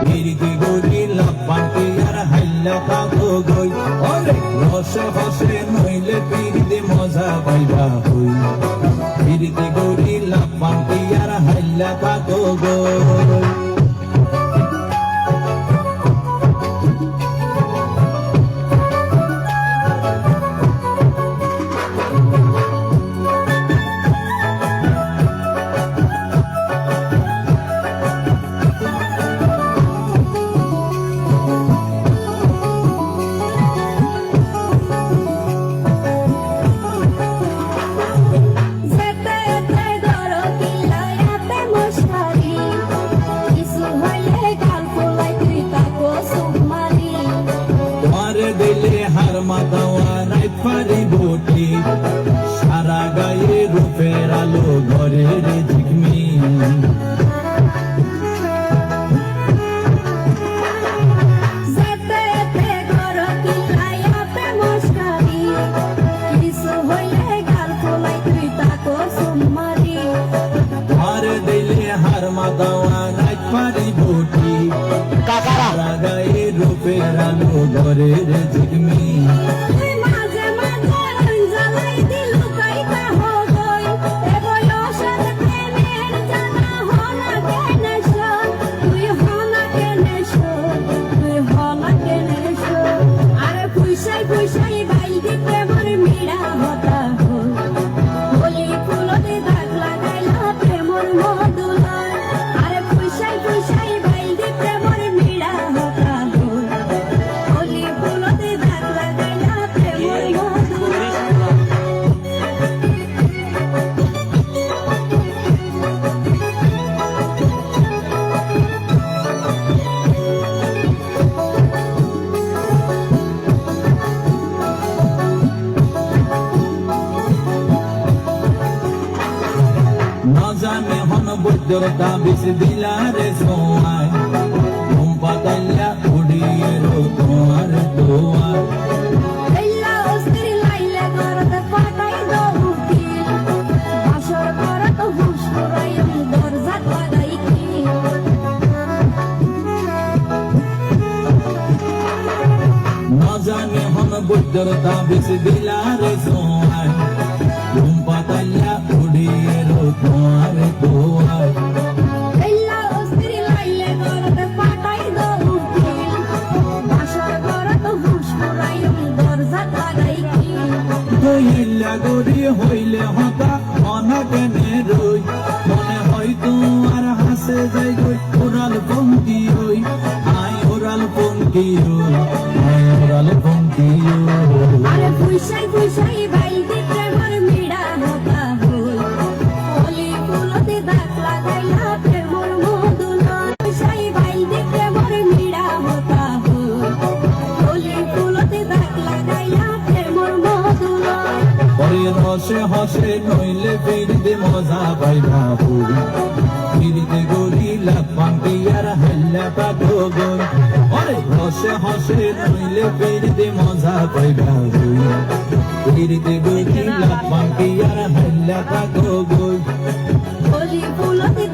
ফিরিতে গরি লাপাকে আর হাইলা পাগো গই ওরে রসে হসে নইলে ফিরিতে মজা পাইবা হই ফিরিতে গরি লাপাকে আর হাইলা পাগো গই সারা গায়ে রূপের আলো ঘরের ঝিকমি আর দিলে হার মাদাওয়া নাই পারি বটি সারা গায়ে রূপের আলো ঘরের ঝিকমি জানে হন বৈদ্যর তাবিজ দিলারে সোয়াই ঘুম পাতাইলা উড়িয়ে রো তোমার দোয়ার না জানে হন বৈদ্যর তাবিজ দিলারে সোয়াই ঘুম পাতাইলা উড়িয়ে রো তোমার দোয়ার গরি হইলে হতা মনে কেনে রই মনে হয় তোমার হাসে যাই গই ওরাল পঙ্কি হই আই ওরাল পঙ্কি হই আই ওরাল পঙ্কি আরে পুইসাই পুইসাই বাইতে প্রেমর মিড়া হতা হই ওলি ফুলতে দাগ লাগাইলা প্রেমর মধুলা পুইসাই বাইতে প্রেমর মিড়া হতা হই ওলি ফুলতে দাগ লাগাইলা প্রেমর মধুলা পরে রসে হসে নইলে ফিরিতে মজা পাইবা পুরি ফিরিতে গরি লাপাকে আর হাইলা পাগো গই ওরে রসে হসে নইলে ফিরিতে মজা পাইবা পুরি ফিরিতে গরি লাপাকে আর হাইলা পাগো গই ওলি ফুলতে